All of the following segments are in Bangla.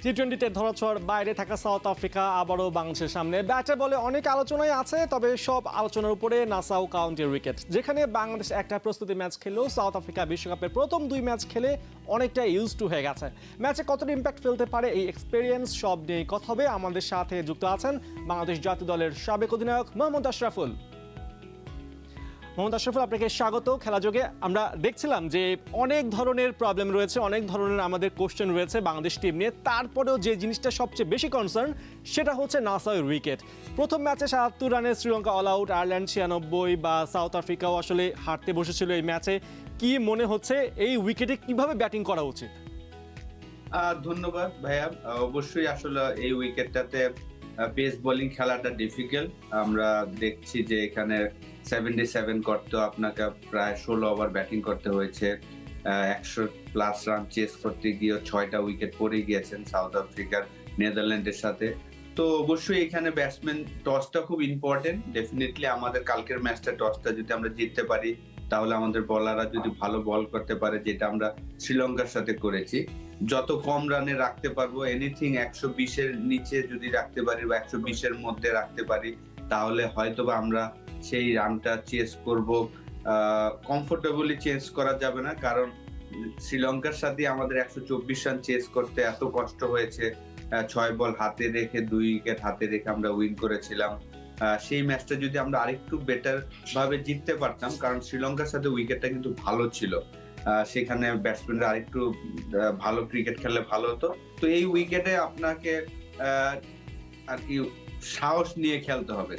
টি-20-তে ধরাছোঁয়ার বাইরে থাকা সাউথ আফ্রিকা আবারও বাংলাদেশের সামনে ব্যাটে বলে অনেক আলোচনায় আছে, তবে সব আলোচনার উপরে নাসাউ কাউন্টির উইকেট। যেখানে বাংলাদেশ একটা প্রস্তুতি ম্যাচ খেললেও সাউথ আফ্রিকা বিশ্বকাপের প্রথম 2 ম্যাচ খেলে অনেকটা ইউজ টু হয়ে গেছে। ম্যাচে কতটা ইম্প্যাক্ট ফেলতে পারে এই এক্সপেরিয়েন্স, সব নিয়ে কথা হবে। আমাদের সাথে যুক্ত আছেন বাংলাদেশ জাতীয় দলের সাবেক অধিনায়ক মোহাম্মদ আশরাফুল। মোহাম্মদ আশরাফুল, আপনাকে স্বাগত খেলাযোগে। আমরা দেখছিলাম যে অনেক ধরনের প্রবলেম রয়েছে, অনেক ধরনের আমাদের কোশ্চেন রয়েছে বাংলাদেশ টিম নিয়ে। তারপরেও যে জিনিসটা সবচেয়ে বেশি কনসার্ন সেটা হচ্ছে নাসাউর উইকেট। প্রথম ম্যাচে ৭৭ রানে শ্রীলঙ্কা অল আউট, আয়ারল্যান্ড ৯৬ বা সাউথ আফ্রিকাও আসলে হারতে বসেছিল এই ম্যাচে। কি মনে হচ্ছে এই উইকেটে কিভাবে ব্যাটিং করা উচিত? ধন্যবাদ ভাইয়া। অবশ্যই আসলে এই উইকেটটাতে পেস বোলিং খেলাটা ডিফিকাল্ট। আমরা দেখছি যে এখানে 77 করতে আপনাকে প্রায় 16 ওভার ব্যাটিং করতে হয়েছে। 100+ রান চেস করতে গিয়ে 6টা উইকেট পড়ে গিয়েছেন সাউথ আফ্রিকার নেদারল্যান্ডের সাথে। তো অবশ্যই এখানে ব্যাটসম্যান টসটা খুব ইম্পর্টেন্ট। ডেফিনেটলি আমাদের কালকের ম্যাচটা টসটা যদি আমরা জিততে পারি, তাহলে আমাদের বলাররা যদি ভালো বল করতে পারে, যেটা আমরা শ্রীলঙ্কার সাথে করেছি, যত কম রানে রাখতে পারবো, এনিথিং 120-এর নিচে যদি রাখতে পারি বা 120-এর মধ্যে রাখতে পারি, তাহলে হয়তোবা আমরা সেই রানটা চেস করব। কমফোর্টেবলি চেস করা যাবে না, কারণ শ্রীলঙ্কার সাথে আমাদের 124 রান চেস করতে এত কষ্ট হয়েছে। 6 বল হাতে রেখে 2 উইকেট হাতে রেখে আমরা উইন করেছিলাম। সেই ম্যাচটা যদি আমরা আরেকটু বেটার ভাবে জিততে পারতাম, কারণ শ্রীলঙ্কার সাথে উইকেটটা কিন্তু ভালো ছিল, সেখানে ব্যাটসম্যানরা আরেকটু ভালো ক্রিকেট খেললে ভালো হতো। তো এই উইকেটে আপনাকে আর কি সাহস নিয়ে খেলতে হবে।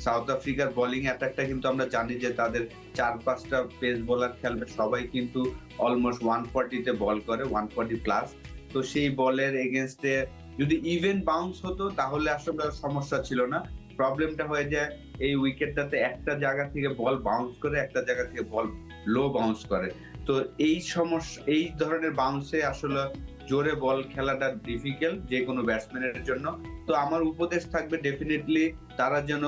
সাউথ আফ্রিকার বোলিং অ্যাটাকটা কিন্তু আমরা জানি যে তাদের 4-5টা পেস বোলার খেলবে, সবাই কিন্তু অলমোস্ট 140-তে বল করে, 140+। তো সেই বলের এগেনস্টে যদি ইভেন বাউন্স হতো তাহলে আসলে সমস্যা ছিল না। প্রবলেমটা হয়ে যায় এই উইকেটটাতে একটা জায়গা থেকে বল বাউন্স করে, একটা জায়গা থেকে বল লো বাউন্স করে। তো এই সমস্যা, এই ধরনের বাউন্সে আসলে জোরে বল খেলাটা ডিফিকাল্ট যে কোনো ব্যাটসম্যানের জন্য। তো আমার উপদেশ থাকবে ডেফিনেটলি তারা যেন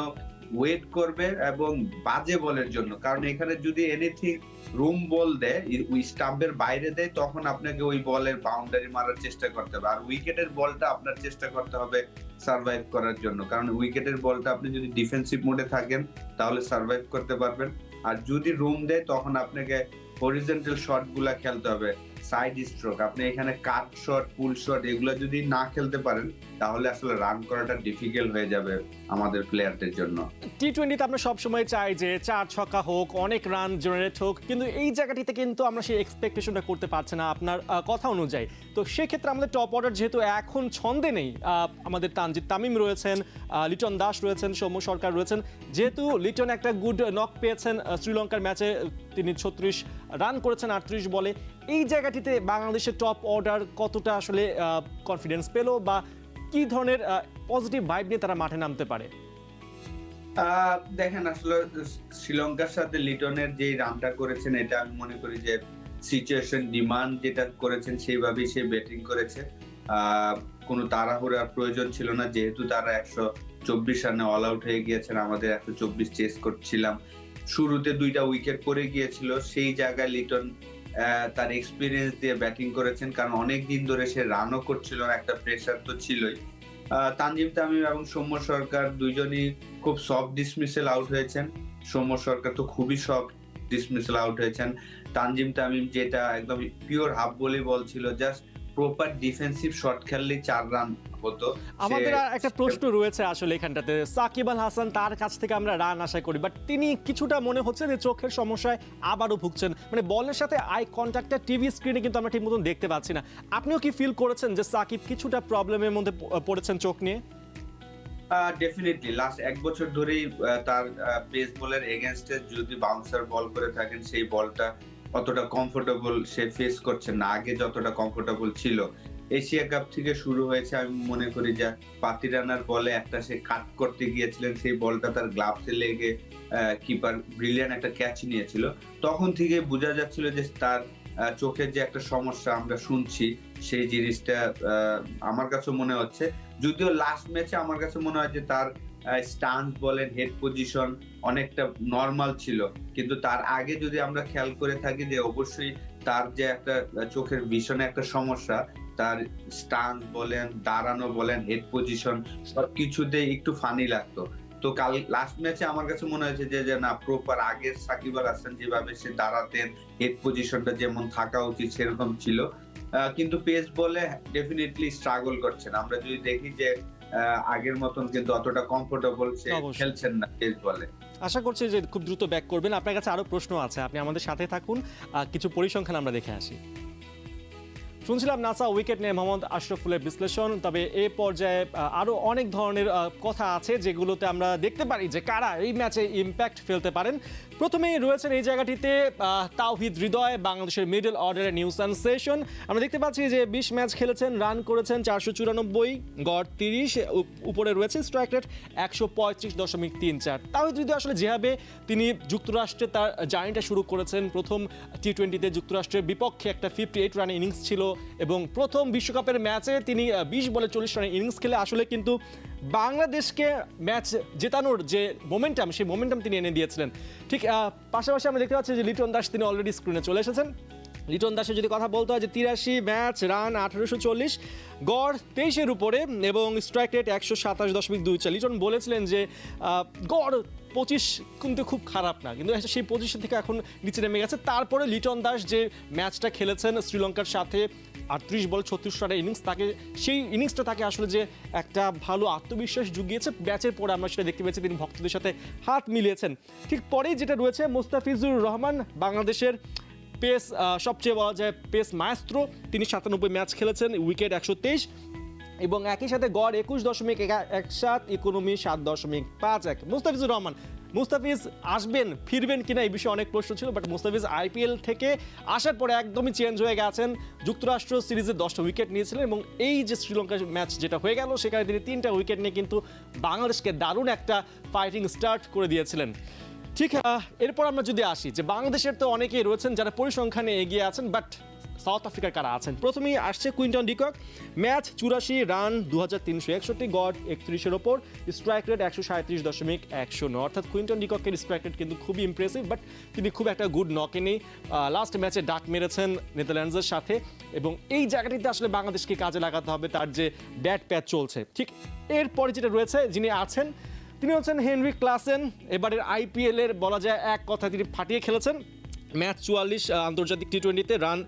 ওয়েট করবে এবং বাজে বলের জন্য, কারণ এখানে যদি এনিথিং রুম বল দেয়, ওই স্টাম্পের বাইরে দেয়, তখন আপনাকে ওই বলের বাউন্ডারি মারার চেষ্টা করতে হবে। আর উইকেটের বলটা আপনার চেষ্টা করতে হবে সার্ভাইভ করার জন্য, কারণ উইকেটের বলটা আপনি যদি ডিফেন্সিভ মোডে থাকেন তাহলে সার্ভাইভ করতে পারবেন। আর যদি রুম দেয় তখন আপনাকে হরিজন্টাল শট গুলা খেলতে হবে, সাইড স্ট্রোক। আপনি এখানে কাট শট, পুল শট এগুলো যদি না খেলতে পারেন, তাহলে আসলে রান করাটা ডিফিকাল্ট হয়ে যাবে আমাদের প্লেয়ারদের জন্য। টি-20-তে আমরা সবসময় চাই যে 4 ছক্কা হোক, অনেক রান জেনারেট হোক, কিন্তু এই জায়গাটিতে কিন্তু আমরা সেই এক্সপেকটেশনটা করতে পারছি না আপনার কথা অনুযায়ী। তো সেক্ষেত্রে আমাদের টপ অর্ডার যেহেতু এখন ছন্দে নেই, আমাদের তানজিদ তামিম রয়েছেন, লিটন দাস রয়েছেন, সৌম্য সরকার রয়েছেন। যেহেতু লিটন একটা গুড নক পেয়েছেন শ্রীলঙ্কার ম্যাচে, তিনি 36 রান করেছেন 38 বলে। এই জায়গাটিতে বাংলাদেশের টপ অর্ডার কতটা আসলে কনফিডেন্স পেল, বা কি ধরনের পজিটিভ ভাইব নিয়ে তারা মাঠে নামতে পারে? দেখেন, আসলে শ্রীলঙ্কার সাথে লিটনের যে রানটা করেছেন, এটা আমি মনে করি যে সিচুয়েশন ডিমান্ড যেটা করেছেন সেইভাবেই সে ব্যাটিং করেছে। কোনো তাড়াহুড়ার প্রয়োজন ছিল না, যেহেতু তারা 124 রানে অল আউট হয়ে গিয়েছেন, আমাদের 124 চেস করছিলাম। শুরুতে 2টা উইকেট পড়ে গিয়েছিল, সেই জায়গায় লিটন তার এক্সপিরিয়েন্স দিয়ে ব্যাটিং করেছেন, কারণ অনেক দিন ধরে সে রানও করছিল, একটা প্রেসার তো ছিলই। তানজিম তামিম এবং সৌম্য সরকার দুইজনই খুব সফট ডিসমিসেল আউট হয়েছেন। সৌম্য সরকার তো খুবই সফট ডিসমিসেল আউট হয়েছেন। তানজিম তামিম যেটা একদম পিওর হাফ বলি বল ছিল, জাস্ট প্রপার ডিফেন্সিভ শট খেললেই 4 রান হতো। আমাদের একটা প্রশ্ন রয়েছে আসলে এখানটাতে, সাকিব আল হাসান, তার কাছ থেকে আমরা রান আশা করি, বাট তিনি কিছুটা মনে হচ্ছে যে চোখের সমস্যায় আবারও ভুগছেন। মানে বলের সাথে আই কন্ট্যাক্টটা টিভি স্ক্রিনে কিন্তু আমরা ঠিক মতন দেখতে পাচ্ছি না। আপনিও কি ফিল করেছেন যে সাকিব কিছুটা প্রবলেমের মধ্যে পড়েছেন চোখ নিয়ে? ডেফিনেটলি লাস্ট 1 বছর ধরেই তার পেস বলের এগেইনস্টে যদি বাউন্সার বল করে থাকেন, সেই বলটা অতটা কমফোর্টেবল সে ফেস করছে না, আগে যতটা কমফোর্টেবল ছিল। এশিয়া কাপ থেকে শুরু হয়েছে, আমি মনে করি যে পাতিরানার বলে একটা সে কাট করতে গিয়েছিলেন, সেই বলটা তার গ্লাভসে লেগে কিপার ব্রিলিয়ান্ট একটা ক্যাচ নিয়েছিল। তখন থেকে বোঝা যাচ্ছিল যে তার চোখের যে একটা সমস্যা আমরা শুনছি, সেই জিনিসটা আমার কাছে মনে হচ্ছে। যদিও লাস্ট ম্যাচে আমার কাছে মনে হয় যে তার স্টান্স বলেন, হেড পজিশন অনেকটা নরমাল ছিল, কিন্তু তার আগে যদি আমরা খেয়াল করে থাকি যে অবশ্যই তার যে একটা চোখের ভিশনে একটা সমস্যা, তার স্টান্স বলেন, দাঁড়ানো বলেন, হেড পজিশন সবকিছুতে একটু ফানি লাগতো। তো কাল লাস্ট ম্যাচে আমার কাছে মনে হয়েছে যে না প্রপার আগের সাকিব আল হাসান যেভাবে সে দাঁড়াতেন, হেড পজিশনটা যেমন থাকা উচিত সেরকম ছিল। কিন্তু পেস বলে ডেফিনেটলি স্ট্রাগল করছেন। আমরা যদি দেখি যে আগের মতন কিন্তু অতটা কমফোর্টেবল সে অবশ্যই। খেলছেন না পেস বলে। আশা করছি যে খুব দ্রুত ব্যাক করবেন। আপনার কাছে আরো প্রশ্ন আছে, আপনি আমাদের সাথে থাকুন। কিছু পরিসংখ্যান আমরা দেখে আসি। শুনছিলাম নাসা উইকেট নিয়ে মোহাম্মদ আশরাফুলের বিশ্লেষণ। তবে এই পর্যায়ে আরও অনেক ধরনের কথা আছে যেগুলোতে আমরা দেখতে পারি যে কারা এই ম্যাচে ইম্প্যাক্ট ফেলতে পারেন। প্রথমেই রয়েছেন এই জায়গাটিতে তাওহিদ হৃদয়, বাংলাদেশের মিডল অর্ডারের নিউ সেনসেশন। আমরা দেখতে পাচ্ছি যে 20 ম্যাচ খেলেছেন, রান করেছেন 494, গড় 30, উপরে রয়েছে স্ট্রাইক রেট 135.34। তাওহিদ হৃদয় আসলে যেভাবে তিনি যুক্তরাষ্ট্রে তার জার্নিটা শুরু করেছেন, প্রথম টি-20তে যুক্তরাষ্ট্রের বিপক্ষে একটা 58 রানের ইনিংস ছিল এবং প্রথম বিশ্বকাপের ম্যাচে তিনি 20 বলে 40 রানের ইনিংস খেলে আসলে কিন্তু বাংলাদেশকে ম্যাচ জেতানোর যে মোমেন্টাম, সেই মোমেন্টাম তিনি এনে দিয়েছিলেন। ঠিক পাশাপাশি আমরা দেখতে পাচ্ছি যে লিটন দাস তিনি অলরেডি স্ক্রিনে চলে এসেছেন। লিটন দাসের যদি কথা বলতে হয় যে 83 ম্যাচ, রান 1840, গড় 23-এর উপরে এবং স্ট্রাইক রেট 127.24। লিটন বলেছিলেন যে গড় 25 কিন্তু খুব খারাপ না, কিন্তু সেই 25 থেকে এখন নিচে নেমে গেছে। তারপরে লিটন দাস যে ম্যাচটা খেলেছেন শ্রীলঙ্কার সাথে 38 বল 36 রানের ইনিংস, তাকে সেই ইনিংসটা তাকে আসলে যে একটা ভালো আত্মবিশ্বাস জুগিয়েছে। ম্যাচের পরে আমরা সেটা দেখতে পেয়েছি, তিনি ভক্তদের সাথে হাত মিলিয়েছেন। ঠিক পরেই যেটা রয়েছে মুস্তাফিজুর রহমান, বাংলাদেশের পেস সবচেয়ে বলা যায় পেস মায়েস্ত্রো। তিনি 97 ম্যাচ খেলেছেন, উইকেট 123 এবং একই সাথে গড় 21.17, ইকোনমি 7.51। মুস্তাফিজুর রহমান, মুস্তাফিজ আসবেন ফিরবেন কিনা এই বিষয়ে অনেক প্রশ্ন ছিল, বাট মুস্তাফিজ আইপিএল থেকে আসার পরে একদমই চেঞ্জ হয়ে গেছেন। যুক্তরাষ্ট্র সিরিজে 10টা উইকেট নিয়েছিলেন এবং এই যে শ্রীলঙ্কার ম্যাচ যেটা হয়ে গেল সেখানে তিনি 3টা উইকেট নিয়ে কিন্তু বাংলাদেশকে দারুণ একটা ফাইটিং স্টার্ট করে দিয়েছিলেন। ঠিক এরপর আমরা যদি আসি যে বাংলাদেশের তো অনেকেই রয়েছেন যারা পরিসংখ্যানে এগিয়ে আছেন, বাট সাউথ আফ্রিকার কারা আছেন। প্রথমেই আসছে কুইন্টন ডিকক, ম্যাচ 84, রান 2361, গড় 31-এর ওপর, স্ট্রাইক রেট 137.10। অর্থাৎ কুইন্টন ডিককের স্ট্রাইক রেট কিন্তু খুবই ইমপ্রেসিভ, বাট তিনি খুব একটা গুড নকে নেই। লাস্ট ম্যাচে ডাক মেরেছেন নেদারল্যান্ডসের সাথে এবং এই জায়গাটিতে আসলে বাংলাদেশকে কাজে লাগাতে হবে, তার যে ব্যাট প্যাচ চলছে। ঠিক এরপরে যেটা রয়েছে যিনি আছেন তিনি হচ্ছেন হেনরিক ক্লাসেন। এবারের আইপিএল এর বলা যায় এক কথা তিনি ফাটিয়ে খেলেছেন। ম্যাচ 44, আন্তর্জাতিক টি-20তে রান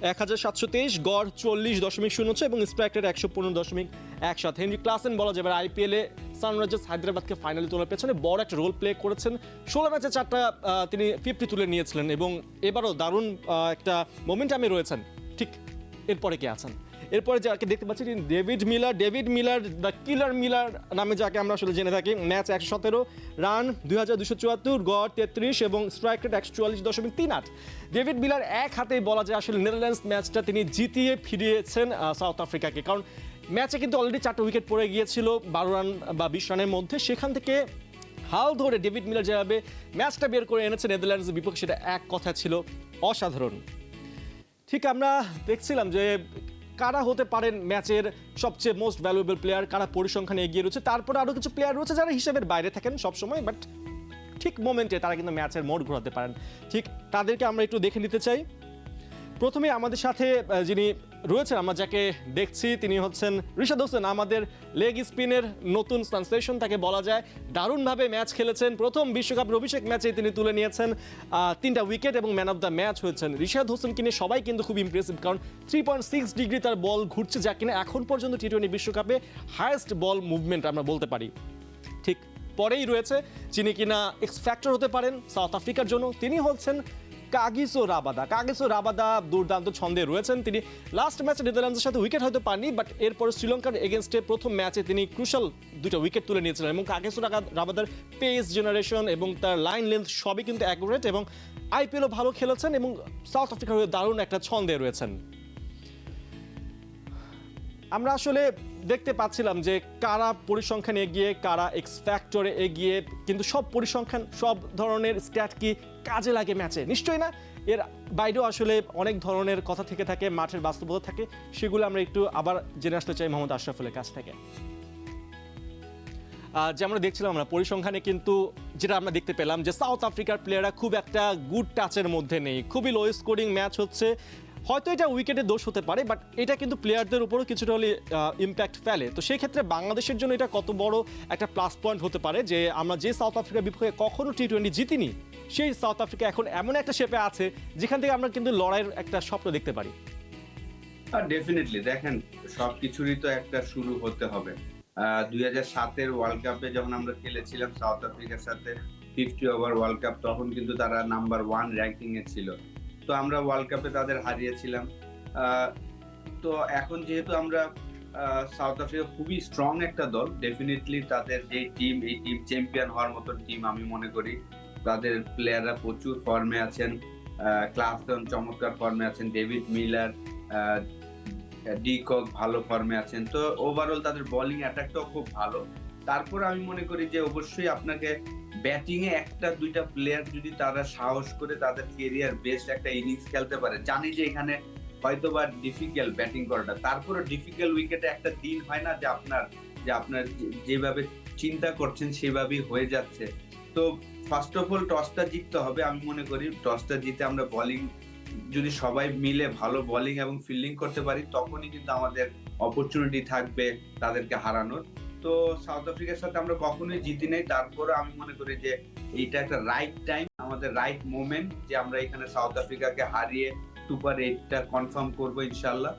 1723, গড় 40.06 এবং স্ট্রাইক রেট 115.17। হেনরিক ক্লাসেন বলা যায় এবার আইপিএলে সানরাইজার্স হায়দ্রাবাদকে ফাইনালে তোলার পেছনে বড় একটা রোল প্লে করেছেন। 16 ম্যাচে 4টা তিনি 50 তুলে নিয়েছিলেন এবং এবারও দারুণ একটা মোমেন্টামে রয়েছেন। ঠিক এরপরে কে আছেন? এরপরে যাকে দেখতে পাচ্ছি David Miller the killer Miller নামে যাকে আমরা আসলে জেনে থাকি। ম্যাচ 117, রান 2274, গড় 33 এবং স্ট্রাইক রেট 144.38। ডেভিড মিলার এক হাতেই বলা যায় আসলে নেদারল্যান্ডস ম্যাচটা তিনি জিতিয়ে ফিরিয়েছেন সাউথ আফ্রিকাকে, কারণ ম্যাচে কিন্তু অলরেডি 4টা উইকেট পড়ে গিয়েছিল 12 রান বা 20 রানের মধ্যে। সেখান থেকে হাল ধরে ডেভিড মিলার যেভাবে ম্যাচটা বের করে এনেছে নেদারল্যান্ডসের বিপক্ষে, সেটা এক কথা ছিল অসাধারণ। ঠিক আমরা দেখছিলাম যে কারা হতে পারেন ম্যাচের সবচেয়ে মোস্ট ভ্যালুয়েবল প্লেয়ার, কারা পরিসংখ্যানে এগিয়ে রয়েছে। তারপরে আরও কিছু প্লেয়ার রয়েছে যারা হিসেবের বাইরে থাকেন সবসময়, বাট ঠিক মোমেন্টে তারা কিন্তু ম্যাচের মোড় ঘোরাতে পারেন। ঠিক তাদেরকে আমরা একটু দেখে নিতে চাই। প্রথমে আমাদের সাথে যিনি রয়েছেন, আমরা যাকে দেখছি তিনি হচ্ছেন রিশাদ হোসেন, আমাদের লেগ স্পিনের নতুন সেনসেশন তাকে বলা যায়। দারুণভাবে ম্যাচ খেলেছেন, প্রথম বিশ্বকাপের অভিষেক ম্যাচে তিনি তুলে নিয়েছেন 3টা উইকেট এবং ম্যান অফ দ্য ম্যাচ হয়েছেন। রিশাদ হোসেনকে নিয়ে সবাই কিন্তু খুব ইমপ্রেসিভ, কারণ 3.6 ডিগ্রি তার বল ঘুরছে, যা কিনা এখন পর্যন্ত টি-20 বিশ্বকাপে হায়েস্ট বল মুভমেন্ট আমরা বলতে পারি। ঠিক পরেই রয়েছে যিনি কিনা এক্স ফ্যাক্টর হতে পারেন সাউথ আফ্রিকার জন্য, তিনি হচ্ছেন কাগিসো রাবাদা। দুর্দান্ত ছন্দে রয়েছেন তিনি। লাস্ট ম্যাচে নেদারল্যান্ডসের সাথে উইকেট হয়তো পাননি, বাট এরপর শ্রীলঙ্কার এগেনস্টে প্রথম ম্যাচে তিনি ক্রুশাল 2টা উইকেট তুলে নিয়েছিলেন এবং কাগিসো রাবাদার পেস জেনারেশন এবং তার লাইন লেন্থ সবই কিন্তু অ্যাকুরেট এবং আইপিএলও ভালো খেলেছেন এবং সাউথ আফ্রিকার হয়ে দারুণ একটা ছন্দে রয়েছেন। আমরা আসলে দেখতে পাচ্ছিলাম যে কারা পরিসংখ্যানে এগিয়ে, কারা এক্স ফ্যাক্টরে এগিয়ে, কিন্তু সব পরিসংখ্যান সব ধরনের স্ট্যাট কি কাজে লাগে ম্যাচে? নিশ্চয়ই না। এর বাইরেও আসলে অনেক ধরনের কথা থেকে থাকে, মাঠের বাস্তবতা থাকে, সেগুলো আমরা একটু আবার জেনে আসতে চাই মোহাম্মদ আশরাফুলের কাছ থেকে। যেমন দেখছিলাম আমরা পরিসংখ্যানে কিন্তু যেটা আমরা দেখতে পেলাম যে সাউথ আফ্রিকার প্লেয়াররা খুব একটা গুড টাচের মধ্যে নেই, খুবই লো স্কোরিং ম্যাচ হচ্ছে। হয়তো এটা উইকেটের দোষ হতে পারে, বাট এটা কিন্তু প্লেয়ারদের উপরও কিছুটা হলে ইম্প্যাক্ট ফেলে। তো সেই ক্ষেত্রে বাংলাদেশের জন্য এটা কত বড় একটা প্লাস পয়েন্ট হতে পারে যে আমরা যে সাউথ আফ্রিকার বিপক্ষে কখনো টি-20 জিতিনি, সেই সাউথ আফ্রিকা এখন এমন একটা শেপে আছে যেখান থেকে আমরা কিন্তু লড়াইয়ের একটা স্বপ্ন দেখতে পারি। ডেফিনেটলি দেখেন, সবকিছুরই তো একটা শুরু হতে হবে। 2007-এর ওয়ার্ল্ড কাপে যখন আমরা খেলেছিলাম সাউথ আফ্রিকার সাথে 50 ওভার ওয়ার্ল্ড কাপ, তখন কিন্তু তারা নাম্বার 1 র্যাঙ্কিং এ ছিল। তো আমরা ওয়ার্ল্ড কাপে তাদের হারিয়েছিলাম। তো এখন যেহেতু আমরা সাউথ আফ্রিকা খুবই স্ট্রং একটা দল, ডেফিনেটলি তাদের যে টিম, এই টিম চ্যাম্পিয়ন হওয়ার মতো টিম আমি মনে করি। তাদের প্লেয়াররা প্রচুর ফর্মে আছেন, ক্লাসন চমৎকার ফর্মে আছেন, ডেভিড মিলার, ডিকক ভালো ফর্মে আছেন। তো ওভারঅল তাদের বোলিং অ্যাটাকটাও খুব ভালো। তারপর আমি মনে করি যে অবশ্যই আপনাকে ব্যাটিং এ একটা দুইটা প্লেয়ার যদি তারা সাহস করে তাদের কেরিয়ার বেস্ট একটা ইনিংস খেলতে পারে, জানি যে এখানে হয়তোবা ডিফিকাল্ট ব্যাটিং করাটা, তারপরে ডিফিকাল্ট উইকেটে একটা দিন হয় না যে আপনার যেভাবে চিন্তা করছেন সেভাবেই হয়ে যাচ্ছে। তো ফার্স্ট অফ অল টসটা জিততে হবে। আমি মনে করি টসটা জিতে আমরা বোলিং যদি সবাই মিলে ভালো বোলিং এবং ফিল্ডিং করতে পারি, তখনই কিন্তু আমাদের অপরচুনিটি থাকবে তাদেরকে হারানোর। তো সাউথ আফ্রিকার সাথে আমরা কখনোই জিতি নাই, তারপরে আমি মনে করি যে এইটা একটা রাইট টাইম, আমাদের রাইট মোমেন্ট যে আমরা এখানে সাউথ আফ্রিকাকে হারিয়ে সুপার 8টা কনফার্ম করবো ইনশাল্লাহ।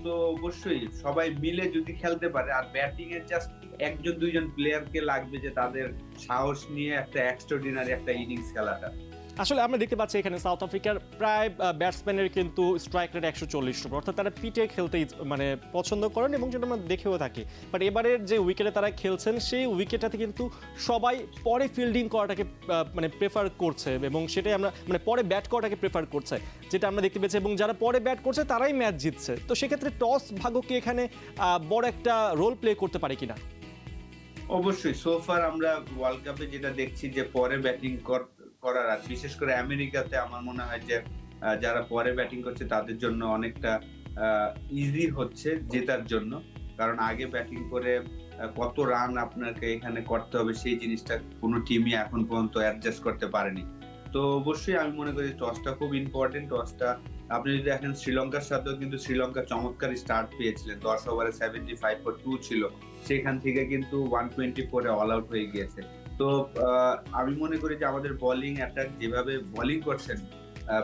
তো অবশ্যই সবাই মিলে যদি খেলতে পারে, আর ব্যাটিং এর জাস্ট একজন দুইজন প্লেয়ারকে লাগবে যে তাদের সাহস নিয়ে একটা এক্সট্রাঅর্ডিনারি একটা ইনিংস খেলাটা। আসলে আমরা দেখতে পাচ্ছি এখানে সাউথ আফ্রিকার প্রায় ব্যাটসম্যানের কিন্তু স্ট্রাইক রেট 140 উপর, অর্থাৎ তারা পিটে খেলতে মানে পছন্দ করেন এবং যেটা আমরা দেখেও থাকি। বাট এবারের যে উইকেটে তারা খেলছেন সেই উইকেটটাতে কিন্তু সবাই পরে ফিল্ডিং করাটাকে মানে প্রেফার করছে এবং সেটাই আমরা মানে পরে ব্যাট করাটাকে প্রেফার করছে, যেটা আমরা দেখতে পেয়েছি। এবং যারা পরে ব্যাট করছে তারাই ম্যাচ জিতছে। তো সেক্ষেত্রে টস ভাগ্য কি এখানে বড় একটা রোল প্লে করতে পারে কিনা? অবশ্যই সোফার আমরা ওয়ার্ল্ড কাপে যেটা দেখছি যে পরে ব্যাটিং করার, আর বিশেষ করে আমেরিকাতে আমার মনে হয় যে যারা পরে ব্যাটিং করছে তাদের জন্য অনেকটা ইজি হচ্ছে জেতার জন্য, কারণ আগে ব্যাটিং করে কত রান আপনাকে এখানে করতে হবে সেই জিনিসটা কোনো টিমই এখন পর্যন্ত অ্যাডজাস্ট করতে পারেনি। তো অবশ্যই আমি মনে করি টসটা খুব ইম্পর্টেন্ট। টসটা আপনি যদি দেখেন শ্রীলঙ্কার সাথেও কিন্তু শ্রীলঙ্কা চমৎকার স্টার্ট পেয়েছিলেন, 10 ওভারে 75 for 2 ছিল, সেখান থেকে কিন্তু 124 অল আউট হয়ে গিয়েছে। তো আমি মনে করি যে আমাদের বোলিং অ্যাটাক যেভাবে বোলিং করছেন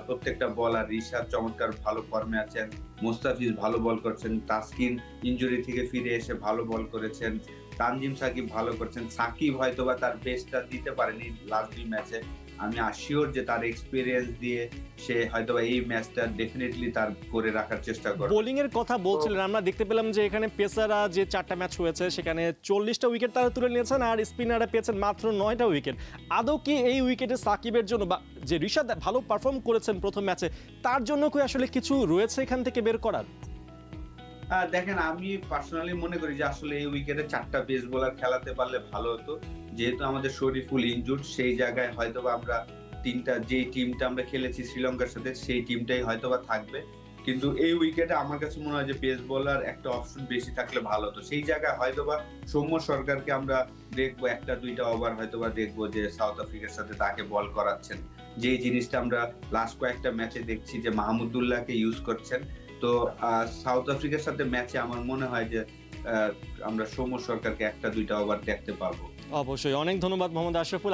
প্রত্যেকটা বলার, রিশাদ চমৎকার ভালো ফর্মে আছেন, মুস্তাফিজ ভালো বল করছেন, তাসকিন ইনজুরি থেকে ফিরে এসে ভালো বল করেছেন, তানজিম সাকিব ভালো করছেন, সাকিব হয়তোবা তার বেস্টটা দিতে পারেনি লাস্ট 2 ম্যাচে। আমি আশিওর যে তার এক্সপেরিয়েন্স দিয়ে সে হয়তোবা এই ম্যাচটা ডেফিনেটলি তার করে রাখার চেষ্টা করবে। বোলিং এর কথা বলছিলেন, আমরা দেখতে পেলাম যে এখানে পেসাররা যে 4টা ম্যাচ হয়েছে সেখানে 40টা উইকেট তারা তুলে নিয়েছেন, আর স্পিনাররা পেয়েছেন মাত্র 9টা উইকেট। আদৌ কি এই উইকেটে সাকিবের জন্য বা যে রিশাদ ভালো পারফর্ম করেছেন প্রথম ম্যাচে, তার জন্য কি আসলে কিছু রয়েছে এখান থেকে বের করার? দেখেন, আমি পার্সোনালি মনে করি যে আসলে এই উইকেটে 4টা পেস বোলার খেলাতে পারলে ভালো হতো। যেহেতু আমাদের শরীফুল ইনজুর্ড, সেই জায়গায় হয়তোবা আমরা যেই টিমটা আমরা খেলেছি শ্রীলঙ্কার সাথে সেই টিমটাই হয়তোবা থাকবে। কিন্তু এই উইকেটে আমার কাছে মনে হয় যে পেস বোলার একটা অপশন বেশি থাকলে ভালো হতো। সেই জায়গায় হয়তোবা সৌম্য সরকারকে আমরা দেখবো, একটা দুইটা ওভার হয়তোবা দেখবো যে সাউথ আফ্রিকার সাথে তাকে বল করাচ্ছেন, যে জিনিসটা আমরা লাস্ট কয়েকটা ম্যাচে দেখছি যে মাহমুদুল্লাহকে ইউজ করছেন। তো সাউথ আফ্রিকার সাথে ম্যাচে আমার মনে হয় যে আমরা সৌম্য সরকারকে একটা দুইটা ওভার দেখতে পারবো। অবশ্যই। অনেক ধন্যবাদ মোহাম্মদ আশরাফুল।